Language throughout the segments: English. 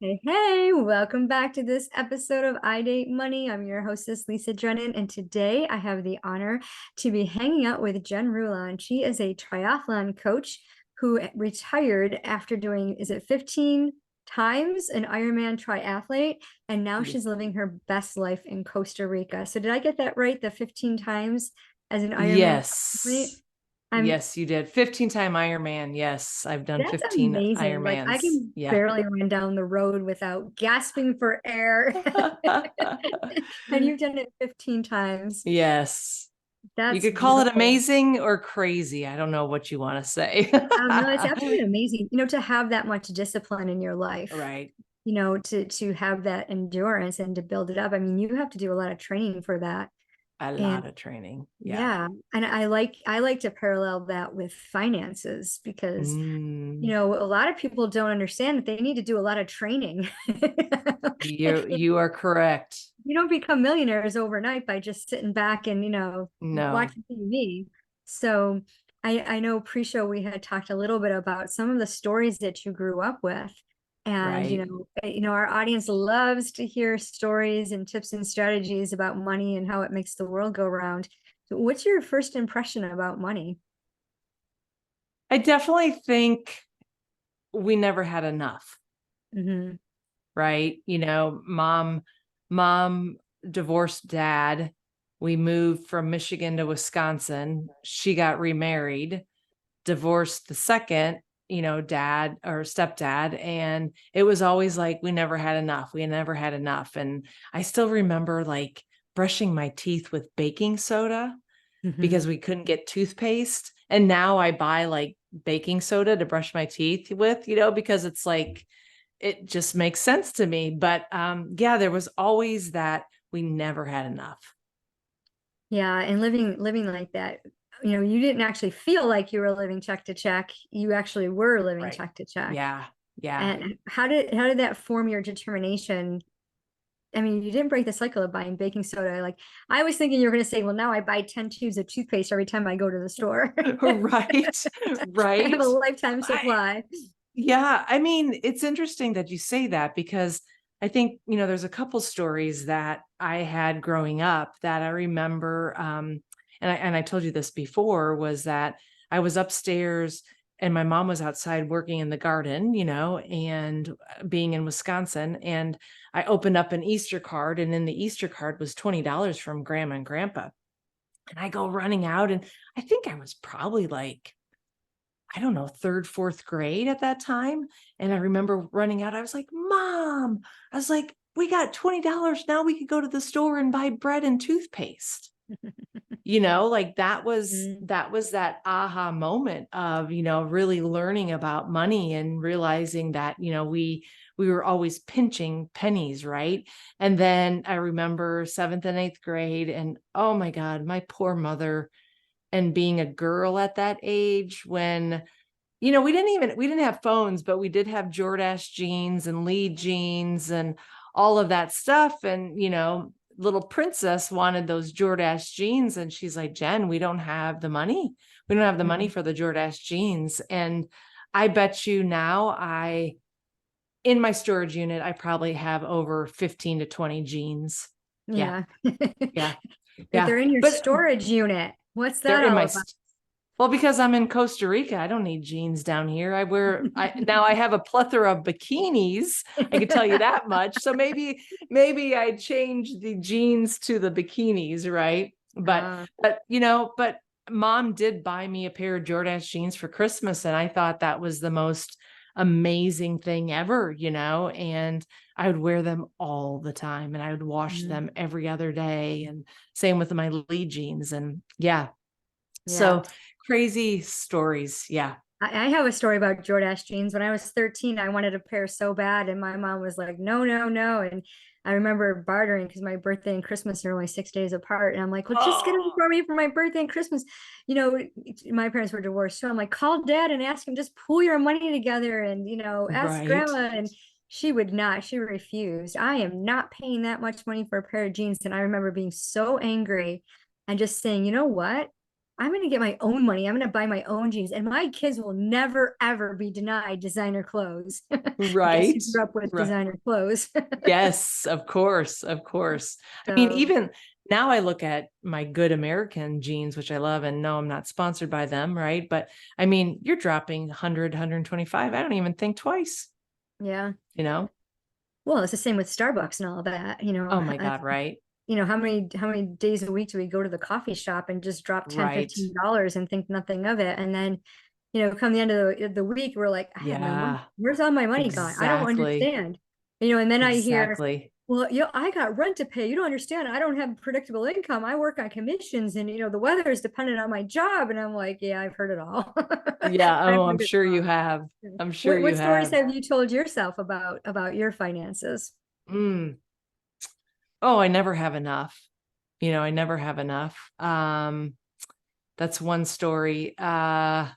Hey, welcome back to this episode of I Date Money. I'm your hostess, Lisa Drennan, and today I have the honor to be hanging out with Jen Rulon. She is a triathlon coach who retired after doing, is it 15 times an Ironman triathlete? And now Ye- she's living her best life in Costa Rica. So did I get that right? The 15 times as an Ironman triathlete? Yes. I'm Yes, you did. 15-time Ironman. Yes, I've done That's 15 amazing. Like I Ironmans. can Yeah. barely run down the road without gasping for air. And you've done it 15 times. Yes. You That's could call it beautiful. amazing or crazy. I don't know what you want to say. No, it's absolutely amazing, to have that much discipline in your life, Right. to have that endurance and to build it up. I mean, you have to do a lot of training for that. A And lot of training. Yeah. yeah, and I like to parallel that with finances because Mm, a lot of people don't understand that they need to do a lot of training. you are correct. You don't become millionaires overnight by just sitting back and, No. watching TV. So I know pre-show we had talked a little bit about some of the stories that you grew up with. And, Right. our audience loves to hear stories and tips and strategies about money and how it makes the world go round. So what's your first impression about money? I definitely think we never had enough. Mm-hmm. Right? Mom divorced dad. We moved from Michigan to Wisconsin. She got remarried, divorced the second, dad or stepdad. And it was always like, we never had enough. We never had enough. And I still remember like brushing my teeth with baking soda Mm-hmm. because we couldn't get toothpaste. And now I buy like baking soda to brush my teeth with, because it's like, it just makes sense to me. But yeah, there was always that we never had enough. Yeah, and living like that, you didn't actually feel like you were living check to check. You actually were living Right. check to check. Yeah. Yeah. And how did that form your determination? I mean, you didn't break the cycle of buying baking soda. Like I was thinking you were going to say, well, now I buy 10 tubes of toothpaste every time I go to the store. Right. I have Right. a lifetime I, supply. yeah. I mean, it's interesting that you say that because I think, there's a couple stories that I had growing up that I remember. And I told you this before was that I was upstairs and my mom was outside working in the garden, and being in Wisconsin. And I opened up an Easter card, and in the Easter card was $20 from grandma and grandpa. And I go running out, and I think I was probably like, I don't know, third, fourth grade at that time. And I remember running out. I was like, Mom, I was like, we got $20. Now we could go to the store and buy bread and toothpaste. Like Mm, that was that aha moment of, really learning about money and realizing that, we were always pinching pennies, right? And then I remember seventh and eighth grade, and oh my God, my poor mother, and being a girl at that age when we didn't have phones, but we did have Jordache jeans and lead jeans and all of that stuff. And, little princess wanted those Jordache jeans. And she's like, Jen, we don't have the money. We don't have the money mhm. for the Jordache jeans. And I bet you now in my storage unit, I probably have over 15 to 20 jeans. Yeah. Yeah. Yeah. If Yeah. they're in your But storage unit, what's they're that in all my about? Well, because I'm in Costa Rica, I don't need jeans down here. I have a plethora of bikinis. I can tell you that much. So maybe I change the jeans to the bikinis, right? But Uh, but mom did buy me a pair of Jordache jeans for Christmas, and I thought that was the most amazing thing ever, and I would wear them all the time, and I would wash mm, them every other day, and same with my lead jeans. And yeah, yeah. so crazy stories. Yeah. I have a story about Jordache jeans. When I was 13, I wanted a pair so bad, and my mom was like, no, no, no. And I remember bartering because my birthday and Christmas are only 6 days apart. And I'm like, well, just get them Oh, for me for my birthday and Christmas. You know, my parents were divorced. So I'm like, call dad and ask him, just pool your money together and, ask right. grandma. And she would not, she refused. I am not paying that much money for a pair of jeans. And I remember being so angry and just saying, you know what? I'm going to get my own money. I'm going to buy my own jeans, and my kids will never, ever be denied designer clothes. I guess you Right. grew up with Right. designer clothes. Yes, of course. Of course. I mean, So, even now I look at my Good American jeans, which I love, and no, I'm not sponsored by them. Right. But I mean, you're dropping 100, 125. I don't even think twice, yeah. you know? Well, it's the same with Starbucks and all that, Oh my God. Right. how many days a week do we go to the coffee shop and just drop 10, Right. $15 and think nothing of it? And then, come the end of the week, we're like, I have no money. Yeah, Where's all my money gone? I don't exactly. understand. And then I hear, Exactly. well, I got rent to pay. You don't understand. I don't have predictable income. I work on commissions, and the weather is dependent on my job. And I'm like, yeah, I've heard it all. Yeah. I've Oh, I'm heard it sure you all. have. I'm sure What you stories have. have you told yourself about your finances? Mm. Oh, I never have enough. I never have enough. That's one story. I'll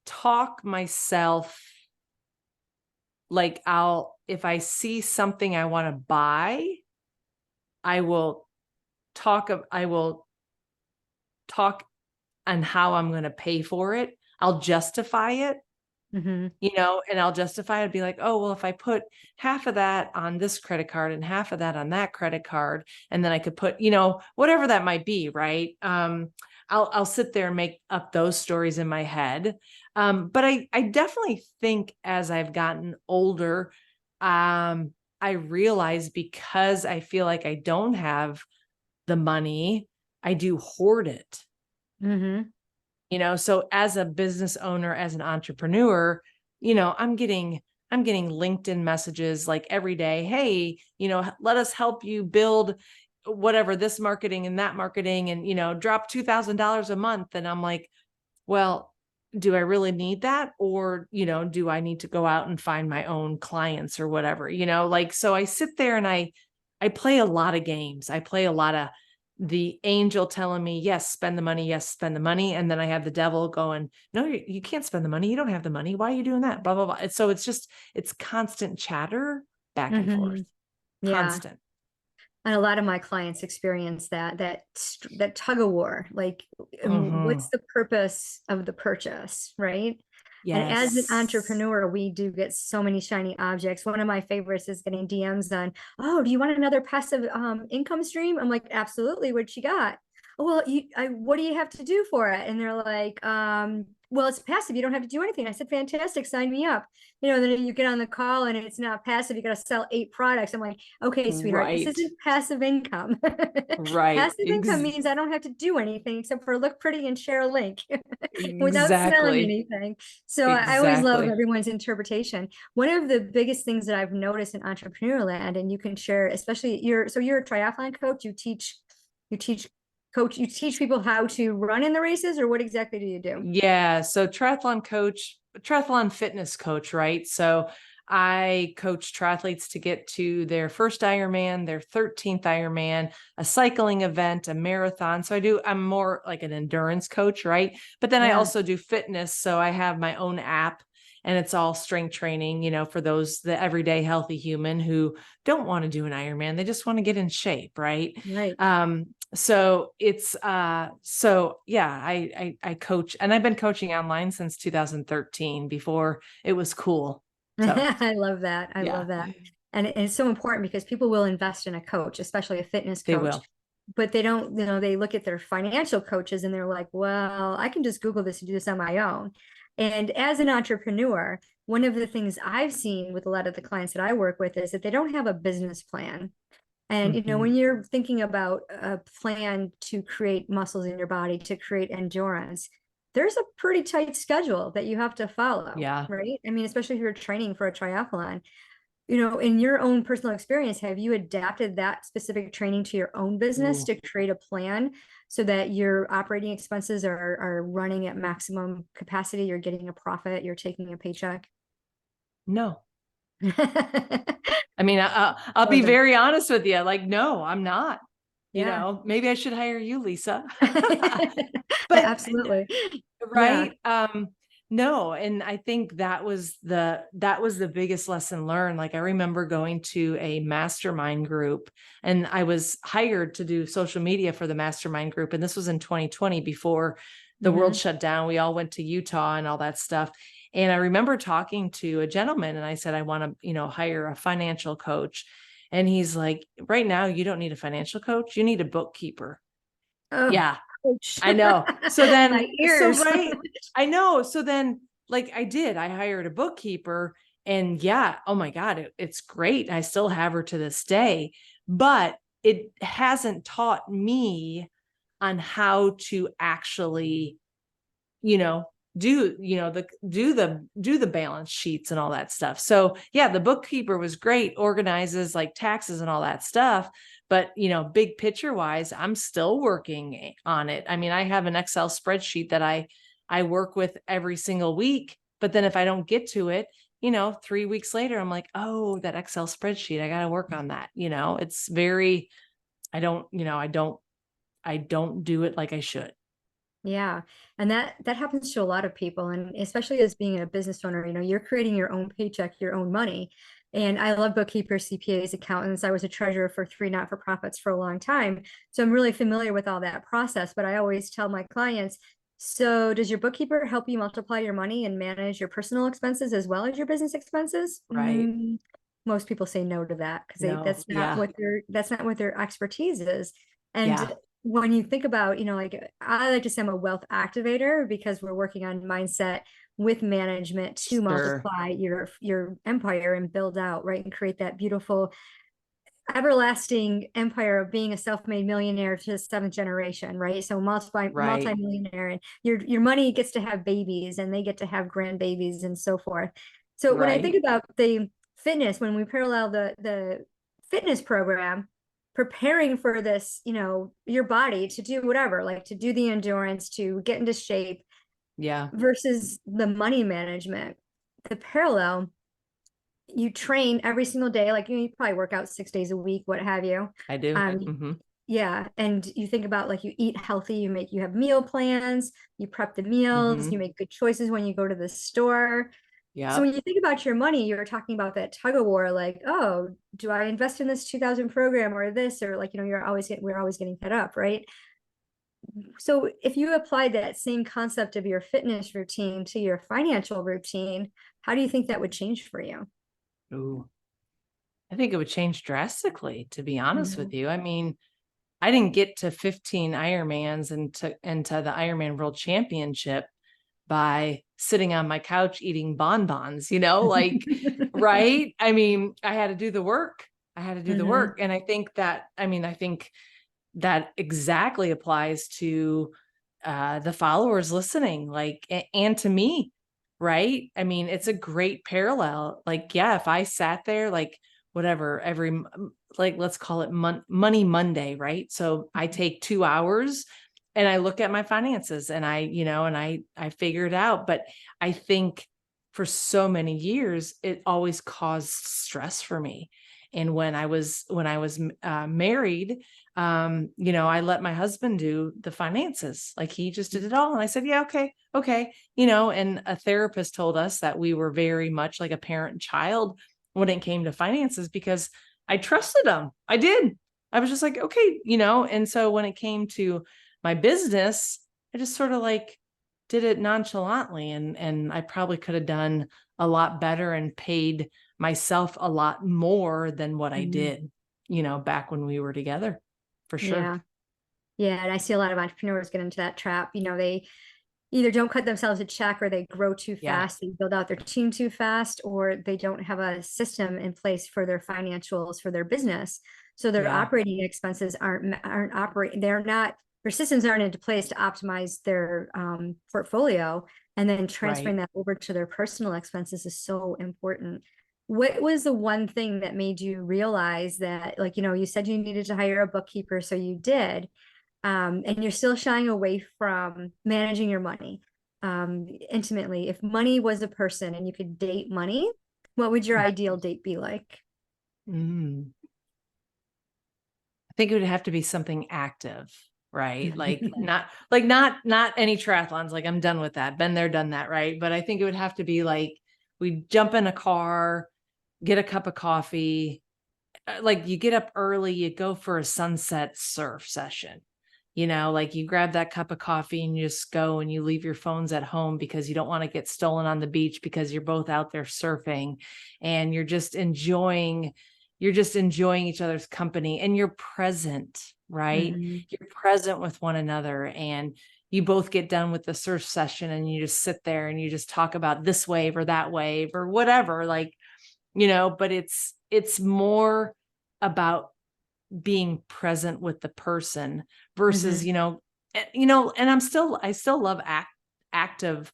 talk myself, like if I see something I want to buy, I will I will talk on how I'm going to pay for it. I'll justify it, Mm-hmm. and I'll justify it, be like, oh, well, if I put half of that on this credit card and half of that on that credit card, and then I could put, whatever that might be, right? I'll sit there and make up those stories in my head. But I definitely think as I've gotten older, I realize, because I feel like I don't have the money, I do hoard it. Mm-hmm. So as a business owner, as an entrepreneur, I'm getting LinkedIn messages like every day. Hey, let us help you build whatever, this marketing and that marketing, and, drop $2,000 a month. And I'm like, well, do I really need that? Or, do I need to go out and find my own clients or whatever, so I sit there and I play a lot of games. I play a lot of the angel telling me, yes, spend the money. Yes, spend the money. And then I have the devil going, no, you can't spend the money. You don't have the money. Why are you doing that? Blah, blah, blah. And so it's constant chatter back and Mm-hmm. forth, Yeah. constant. And a lot of my clients experience that tug of war. Like, Hmm. what's the purpose of the purchase, right? And as an Yes. entrepreneur, we do get so many shiny objects. One of my favorites is getting DMs on, oh, do you want another passive income stream? I'm like, absolutely. What you got? Oh, well, what do you have to do for it? And they're like, well, it's passive. You don't have to do anything. I said, fantastic. Sign me up. Then you get on the call and it's not passive. You got to sell 8 products. I'm like, okay, sweetheart, this Right. isn't passive income. Right. Passive income means I don't have to do anything except for look pretty and share a link without selling Exactly. anything. So I always love Exactly. everyone's interpretation. One of the biggest things that I've noticed in entrepreneur land, and you can share, especially you're a triathlon coach. You teach you teach people how to run in the races, or what exactly do you do? Yeah. So triathlon coach, triathlon fitness coach, right? So I coach triathletes to get to their first Ironman, their 13th Ironman, a cycling event, a marathon. So I'm more like an endurance coach, right? But then I Yeah. also do fitness. So I have my own app, and it's all strength training, for the everyday healthy human who don't want to do an Ironman. They just want to get in shape, right? Right. So yeah, I coach, and I've been coaching online since 2013, before it was cool. So I love that. I yeah, love that. And it's so important because people will invest in a coach, especially a fitness they coach, will. but they don't, they look at their financial coaches and they're like, well, I can just Google this and do this on my own. And as an entrepreneur, one of the things I've seen with a lot of the clients that I work with is that they don't have a business plan. And, Mhm. when you're thinking about a plan to create muscles in your body, to create endurance, there's a pretty tight schedule that you have to follow, Yeah. right? I mean, especially if you're training for a triathlon, in your own personal experience, have you adapted that specific training to your own business Ooh, to create a plan so that your operating expenses are running at maximum capacity? You're getting a profit, you're taking a paycheck. no. I mean, I'll be Love it. very honest with you. Like, no, I'm not. Yeah. Maybe I should hire you, Lisa. But Absolutely. Yeah. right. No, and I think that was the biggest lesson learned. Like I remember going to a mastermind group, and I was hired to do social media for the mastermind group, and this was in 2020 before the world Mhm. shut down. We all went to Utah and all that stuff. And I remember talking to a gentleman, and I said, I want to, hire a financial coach. And he's like, right now, you don't need a financial coach. You need a bookkeeper. Oh, Yeah, ouch. I know. So then, My ears. right. I know. So then, like I hired a bookkeeper, and yeah, oh my God, it's great. I still have her to this day, but it hasn't taught me on how to actually, you know, do the balance sheets and all that stuff. So yeah, the bookkeeper was great, organizes like taxes and all that stuff. But big picture wise, I'm still working on it. I mean, I have an Excel spreadsheet that I work with every single week. But then if I don't get to it, 3 weeks later, I'm like, oh, that Excel spreadsheet, I got to work on that. It's very, I don't do it like I should. Yeah. And that happens to a lot of people. And especially as being a business owner, you're creating your own paycheck, your own money. And I love bookkeepers, CPAs, accountants. I was a treasurer for 3 not-for-profits for a long time. So I'm really familiar with all that process. But I always tell my clients, so does your bookkeeper help you multiply your money and manage your personal expenses as well as your business expenses? Right. Most people say no to that because No. Yeah. that's not what their expertise is. And Yeah. when you think about, like I like to say I'm a wealth activator because we're working on mindset with management to Sure. multiply your empire and build out, right, and create that beautiful everlasting empire of being a self-made millionaire to the 7th generation, right? So Right. multi-millionaire, and your money gets to have babies and they get to have grandbabies and so forth. So when I think Right. about the fitness, when we parallel the fitness program, preparing for this, your body to do whatever, like to do the endurance, to get into shape Yeah, versus the money management, the parallel, you train every single day, like you probably work out 6 days a week, what have you. I do. um Hmm. yeah, and you think about, like, you eat healthy, you have meal plans, you prep the meals, you Hmm. make good choices when you go to the store. So when Yep. you think about your money, you were talking about that tug of war, like, oh, do I invest in this 2000 program or this, or like, we're always getting fed up, right? So if you apply that same concept of your fitness routine to your financial routine, how do you think that would change for you? Ooh, I think it would change drastically, to be honest with Mhm. you. I mean, I didn't get to 15 Ironmans and into the Ironman World Championship by sitting on my couch eating bonbons, like, right? I mean, I had to do the work. I had to do the Mhm. work. And I think that exactly applies to the followers listening, like, and to me, right? I mean, it's a great parallel. Like, yeah, if I sat there, like, whatever, like, let's call it Money Monday, right? So I take 2 hours and I look at my finances, and I figure it out. But I think for so many years, it always caused stress for me. And when I was married, I let my husband do the finances. Like, he just did it all. And I said, yeah, okay, okay. And a therapist told us that we were very much like a parent and child when it came to finances, because I trusted him. I did. I was just like, okay, and so when it came to my business, I just sort of like did it nonchalantly, and I probably could have done a lot better and paid myself a lot more than what I Mhm. did, back when we were together. For sure. Yeah. Yeah. And I see a lot of entrepreneurs get into that trap. They either don't cut themselves a check, or they grow too Yeah. fast, they build out their team too fast, or they don't have a system in place for their financials for their business. So their Yeah. operating expenses aren't operating, they're not, their systems aren't into place to optimize their portfolio. And then transferring Right. that over to their personal expenses is so important. What was the one thing that made you realize that, like, you said you needed to hire a bookkeeper, so you did, and you're still shying away from managing your money intimately. If money was a person and you could date money, what would your ideal date be like? Mm. I think it would have to be something active, right? Not any triathlons. Like I'm done with that. Been there, done that, right? But I think it would have to be like we jump in a car, get a cup of coffee, like you get up early, you go for a sunset surf session. Like you grab that cup of coffee and you just go and you leave your phones at home because you don't want to get stolen on the beach because you're both out there surfing and you're just enjoying each other's company and you're present, right? Mhm. You're present with one another and you both get done with the surf session and you just sit there and you just talk about this wave or that wave or whatever, like, but it's more about being present with the person versus, Mhm. and I still love active,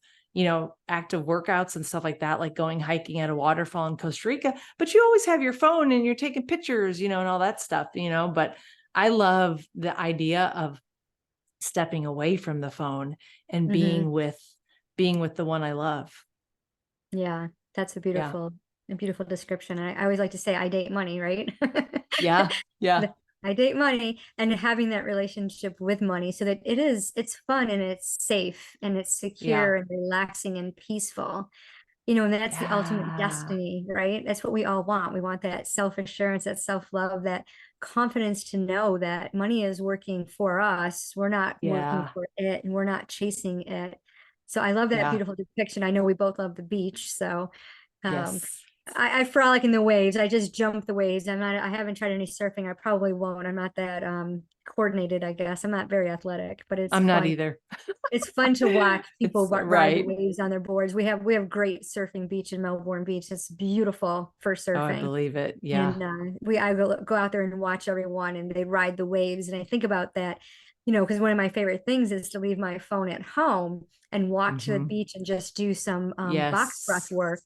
active workouts and stuff like that, like going hiking at a waterfall in Costa Rica, but you always have your phone and you're taking pictures, and all that stuff, but I love the idea of stepping away from the phone and Mhm. being with the one I love. Yeah, that's Yeah. a beautiful description. I always like to say I date money, right? Yeah. Yeah. I date money and having that relationship with money so that it's fun and it's safe and it's Yeah. secure and relaxing and peaceful. And that's the ultimate Yeah. destiny, right? That's what we all want. We want that self-assurance, that self-love, that confidence to know that money is working for us. We're not working Yeah. for it and we're not chasing it. So I love that Yeah. beautiful depiction. I know we both love the beach. So um, Yes. I frolic in the waves. I just jump the waves. I haven't tried any surfing. I probably won't. I'm not that coordinated, I guess. I'm not very athletic, but I'm not either. it's fun to watch people It's ride the right. waves on their boards. We have great surfing beach in Melbourne Beach. It's beautiful for Oh, I surfing. believe it. Yeah. And I go out there and watch everyone and they ride the waves. And I think about that, because one of my favorite things is to leave my phone at home and walk to the Hmm. beach and just do some box breath Yes. work.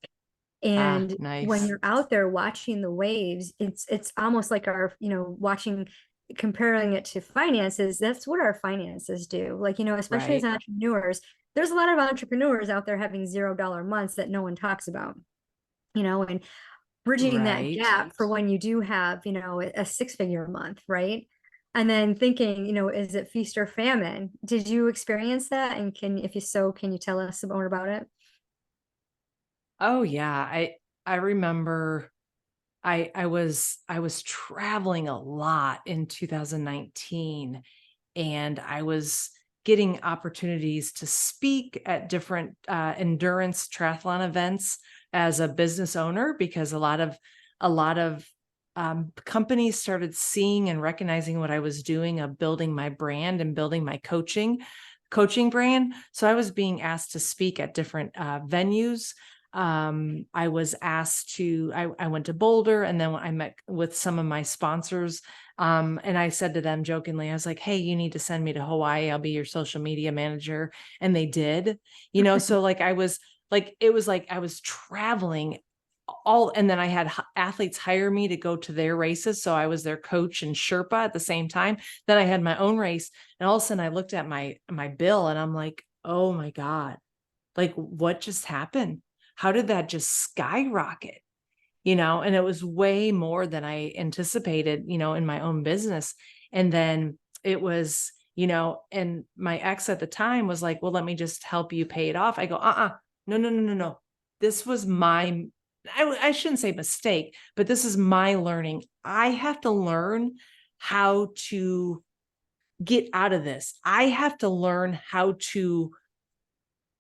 Ah, And when nice. you're out there watching the waves, it's almost like watching, comparing it to finances. That's what our finances do. Like, especially as Right. entrepreneurs, there's a lot of entrepreneurs out there having $0 months that no one talks about, and bridging that Right. gap for when you do have, a six-figure month, right? And then thinking, is it feast or famine? Did you experience that? And if you so, can you tell us more about it? Oh yeah. I remember I was traveling a lot in 2019 and I was getting opportunities to speak at different endurance triathlon events as a business owner because a lot of companies started seeing and recognizing what I was doing of building my brand and building my coaching brand. So I was being asked to speak at different venues. I was asked to, I went to Boulder and then I met with some of my sponsors. And I said to them jokingly, I was like, hey, you need to send me to Hawaii. I'll be your social media manager. And they did, so like it was like I was traveling and then I had athletes hire me to go to their races. So I was their coach and Sherpa at the same time. Then I had my own race. And all of a sudden I looked at my bill and I'm like, oh my God, like what just happened? How did that just skyrocket? And it was way more than I anticipated, in my own business. And then it was, and my ex at the time was like, well, let me just help you pay it off. I go, no, no, no, no, no. This was I shouldn't say mistake, but this is my learning. I have to learn how to get out of this. I have to learn how to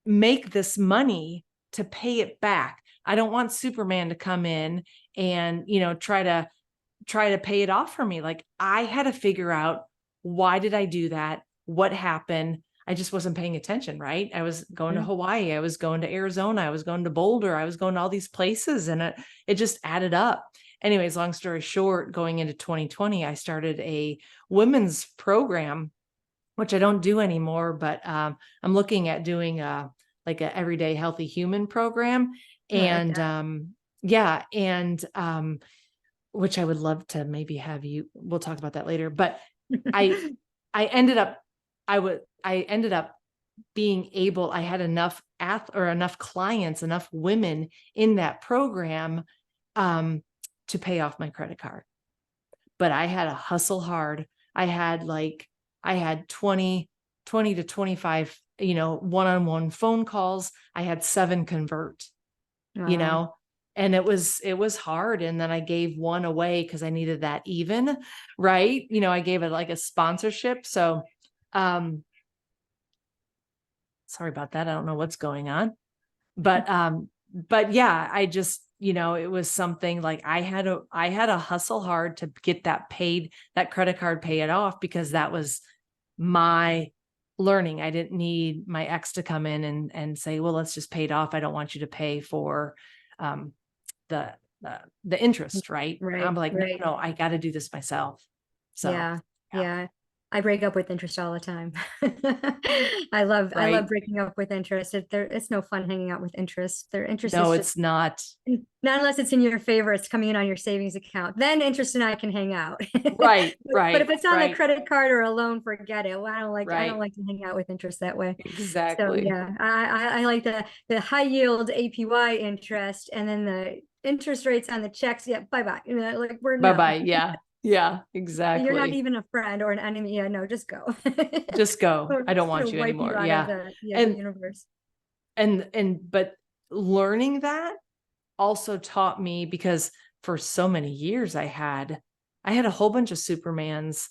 make this money to pay it back. I don't want Superman to come in and, try to pay it off for me. Like I had to figure out, why did I do that? What happened? I just wasn't paying attention, right? I was going to Hawaii, I was going to Arizona, I was going to Boulder, I was going to all these places and it just added up. Anyways, long story short, going into 2020, I started a women's program, which I don't do anymore, but I'm looking at doing like a everyday healthy human program. Oh, I like And yeah, and which I would love to maybe have you, we'll talk about that later. But I that. I ended up I ended up being able, I had enough clients, enough women in that program um to pay off my credit card. But I had to hustle hard. I had like I had 20 to 25, one-on-one phone calls. I had 7 convert, Wow. and it was hard. And then I gave one away because I needed that even, right? I gave it like a sponsorship. So, sorry about that. I don't know what's going on, but yeah, I just, it was something like I had to hustle hard to get that paid, that credit card, pay it off, because that was my learning. I didn't need my ex to come in and say, well, let's just pay it off. I don't want you to pay for, um, the, the interest. Right. I'm Right, like, no, right. no, I got to do this myself. So, Yeah, yeah. yeah. I break up with interest all the time. I love Right. breaking up with interest. It's no fun hanging out with interest. Their interest No, is just it's not. not unless it's in your favor, it's coming in on your savings account. Then interest and I can hang out. Right. But if Right. it's on the Right. credit card or a loan, forget it. Well, I don't Right. like to hang out with interest that way. So Exactly. yeah, I like the high yield APY interest, and then the interest rates on the checks. Yeah, bye bye. Like we're no. Bye-bye. Yeah. Yeah, You're not exactly. even a friend or an enemy. Yeah, no, just go. Just go. We're I don't just gonna want you wipe you anymore. out of Yeah. the And universe. but learning that also taught me, because for so many years I had a whole bunch of Supermans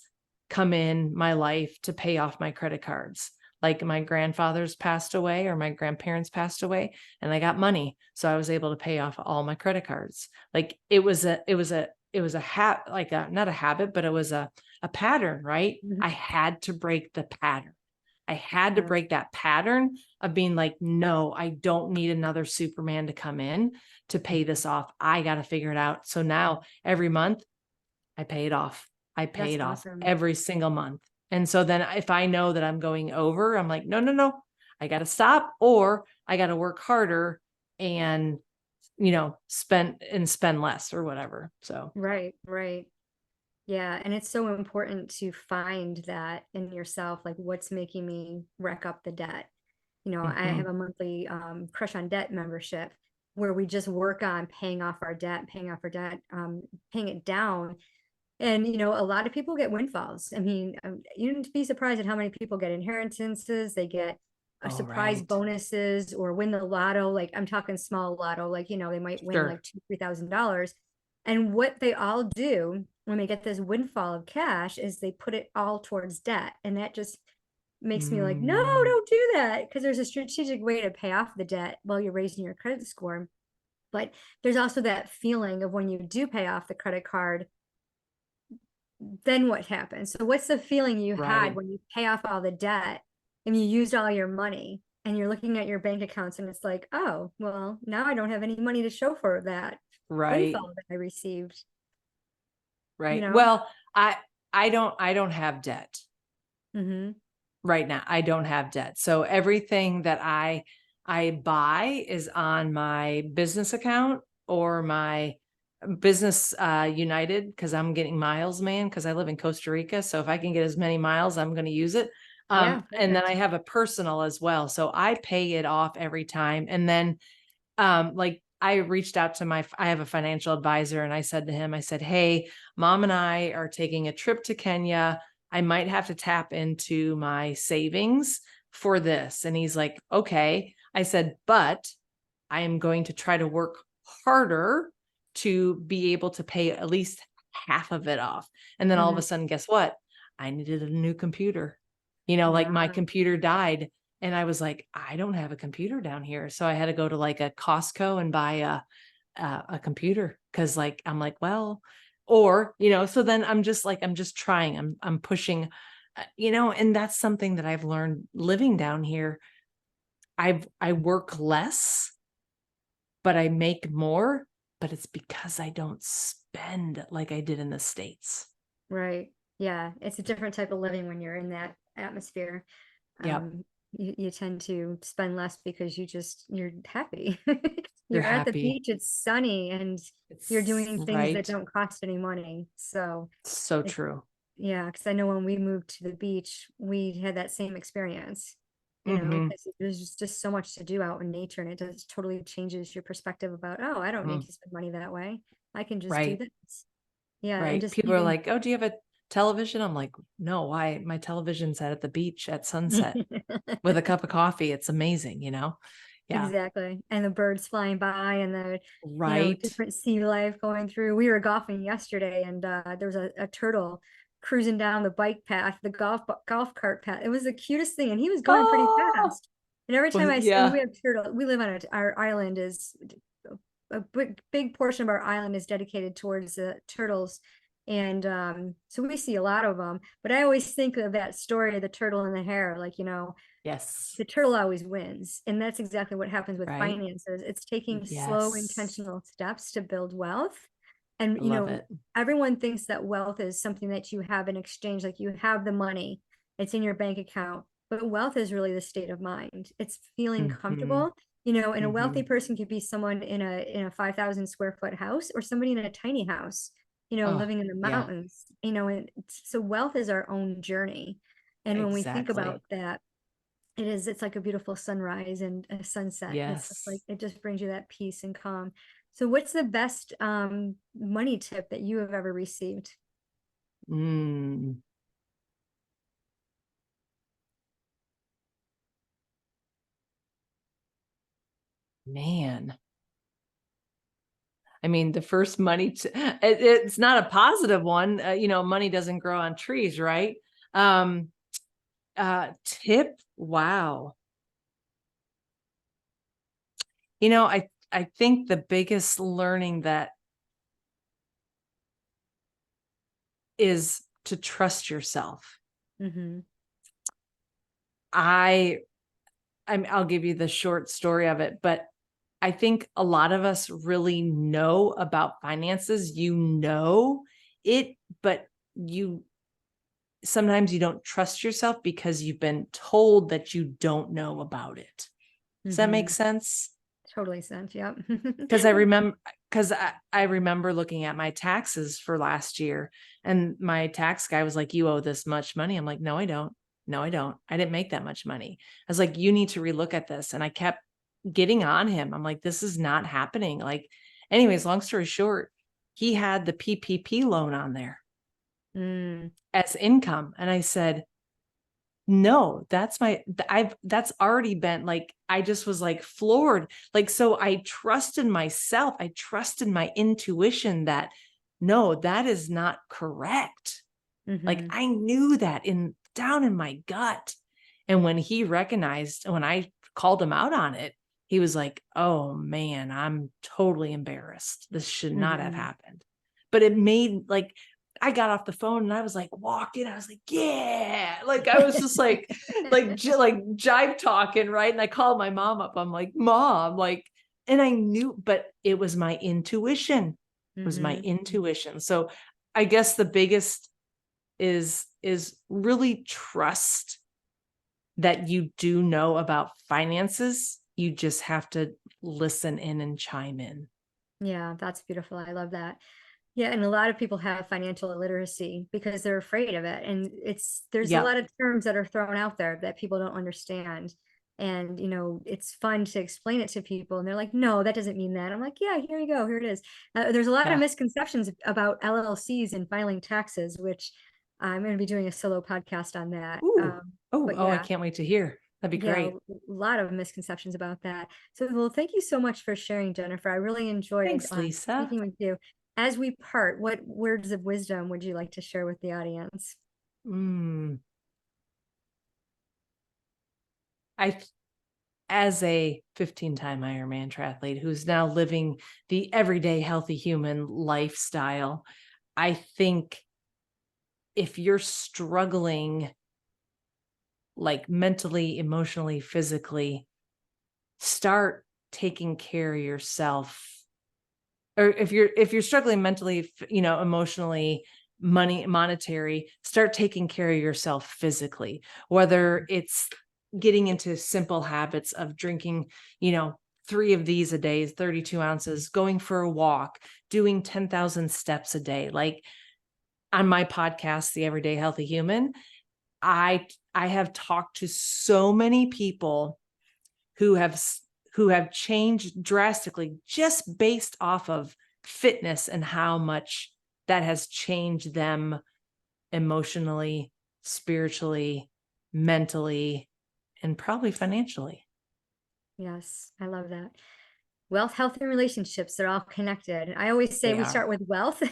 come in my life to pay off my credit cards. Like my grandfather's passed away or my grandparents passed away, and I got money. So I was able to pay off all my credit cards. Like like not a habit, but it was a pattern, right? Mhm. I had to break the pattern. I had to Yeah, break that pattern of being like, no, I don't need another Superman to come in to pay this off. I got to figure it out. So now every month I pay it off. I pay that's it off awesome. every single month. And so then if I know that I'm going over, I'm like, no, no, no, I got to stop, or I got to work harder and, spend less or whatever. So, Right, right. Yeah, and it's so important to find that in yourself, like what's making me rack up the debt. I have mhm. a monthly Crush on Debt membership where we just work on paying off our debt, paying it down. And a lot of people get windfalls. I mean, you'd be surprised at how many people get inheritances. They get a All surprise right. bonuses or win the lotto. Like I'm talking small lotto, like they might win Sure. like $2,000, 3,000. And what they all do when they get this windfall of cash is they put it all towards debt, and that just makes me like, no, Mm, don't do that, because there's a strategic way to pay off the debt while you're raising your credit score. But there's also that feeling of when you do pay off the credit card, then what happens? So what's the feeling you had right. when you pay off all the debt and you used all your money and you're looking at your bank accounts and it's like, oh, well, now I don't have any money to show for that Right. windfall that I received, you Right. know? Well, I don't have debt Mm-hmm. right now. I don't have debt. So everything that I buy is on my business account or my business United, because I'm getting miles, man, because I live in Costa Rica. So if I can get as many miles, I'm going to use it. Yeah, And then I perfect. have a personal as well. So I pay it off every time. And then like I reached out to I have a financial advisor, and I said to him, I said, hey, mom and I are taking a trip to Kenya. I might have to tap into my savings for this. And he's like, okay. I said, but I am going to try to work harder to be able to pay at least half of it off. And then all of Mm-hmm. a sudden, guess what? I needed a new computer. Like my Wow. computer died, and I was like, I don't have a computer down here. So I had to go to like a Costco and buy a computer, because like I'm like, well, or so then I'm just trying. I'm pushing, and that's something that I've learned living down here. I work less, but I make more, but it's because I don't spend like I did in the States. Right. Yeah. It's a different type of living when you're in that atmosphere. Yep. You tend to spend less because you're happy. You're You're at the happy. beach, it's sunny, and you're It's doing things that right. don't cost any money. So So it, true. yeah, because I know when we moved to the beach, we had that same experience, Hmm. because there's just so much to do out in nature, and it does totally changes your perspective about, oh, I don't need Hmm. to spend money that way. I can just do Right. this. Yeah, and Right. just People are even like, oh, do you have television? I'm like, no, why? My television's at the beach at sunset with a cup of coffee. It's amazing, Yeah. Exactly. And the birds flying by and the, Right. different sea life going through. We were golfing yesterday and there was a turtle cruising down the bike path, the golf cart path. It was the cutest thing. And he was going pretty Oh, fast. And every time and we yeah. have turtle, we live on our island is a big portion of our island is dedicated towards the turtles. And so we see a lot of them, but I always think of that story of the turtle and the hare, like, Yes. the turtle always wins. And that's exactly what happens with Right. finances. It's taking slow, Yes. intentional steps to build wealth. And, I love it. everyone thinks that wealth is something that you have in exchange, like you have the money, it's in your bank account. But wealth is really the state of mind. It's feeling Mm-hmm. comfortable, and a Mm-hmm. wealthy person could be someone in a 5,000 square foot house or somebody in a tiny house, Oh, living in the yeah, mountains, and so wealth is our own journey. And when we think exactly. about that, it's like a beautiful sunrise and a sunset. It's just like Yes. it just brings you that peace and calm. So what's the best money tip that you have ever received? Mm, man. I mean, the first it's not a positive one. Money doesn't grow on trees, right? Um, Tip. Wow. I think the biggest learning that is to trust yourself. Mm-hmm. I I'll give you the short story of it, but I think a lot of us really know about finances. You know it, but you sometimes you don't trust yourself because you've been told that you don't know about it. Does that make Mm-hmm. sense? Totally sense. Yep. Because I remember looking at my taxes for last year, and my tax guy was like, "You owe this much money." I'm like, "No, I don't. No, I don't. I didn't make that much money." I was like, "You need to relook at this." And I kept getting on him. I'm like, "This is not happening." Like, anyways, long story short, he had the PPP loan on there Mm, as income, and I said, no, that's already been like, I just was like floored. Like, so I trusted myself. I trusted my intuition that no, that is not correct. Like mm-hmm. I knew that down in my gut. And when I called him out on it, he was like, "Oh man, I'm totally embarrassed. This should not have Mm-hmm. happened." But it made like I got off the phone and I was like walking. I was like, "Yeah!" Like I was just like jive talking, right? And I called my mom up. I'm like, "Mom," like, and I knew, but it was my intuition. It was my Mm-hmm. intuition. So I guess the biggest is really trust that you do know about finances. You just have to listen in and chime in. Yeah, that's beautiful. I love that. Yeah, and a lot of people have financial illiteracy because they're afraid of it. And there's a lot Yep. of terms that are thrown out there that people don't understand. And, it's fun to explain it to people. And they're like, no, that doesn't mean that. I'm like, yeah, here you go. Here it is. There's a lot of Yeah. misconceptions about LLCs and filing taxes, which I'm going to be doing a solo podcast on that. Ooh. Oh, But oh, I yeah, can't wait to hear. That'd be yeah, great. a lot of misconceptions about that. So, well, thank you so much for sharing, Jennifer. I really enjoyed Thanks, Lisa. speaking with you. As we part, what words of wisdom would you like to share with the audience? Mm. I, as a 15-time Ironman triathlete who's now living the everyday healthy human lifestyle, I think if you're struggling like mentally, emotionally, physically, start taking care of yourself. Or if you're struggling mentally, emotionally, monetary, start taking care of yourself physically, whether it's getting into simple habits of drinking, 3 of these a day, 32 ounces, going for a walk, doing 10,000 steps a day. Like on my podcast, The Everyday Healthy Human, I have talked to so many people who have changed drastically just based off of fitness and how much that has changed them emotionally, spiritually, mentally, and probably financially. Yes, I love that. Wealth, health, and relationships, they're all connected. I always say They we are. start with wealth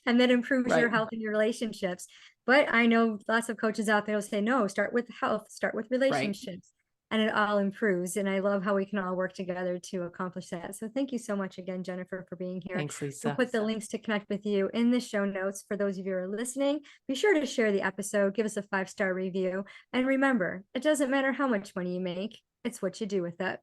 and that improves your Right. health and your relationships. But I know lots of coaches out there will say, no, start with health, start with Right. relationships, and it all improves. And I love how we can all work together to accomplish that. So thank you so much again, Jennifer, for being here. Thanks, We'll Lisa. put the links to connect with you in the show notes. For those of you who are listening, be sure to share the episode, give us a 5-star review. And remember, it doesn't matter how much money you make, it's what you do with it.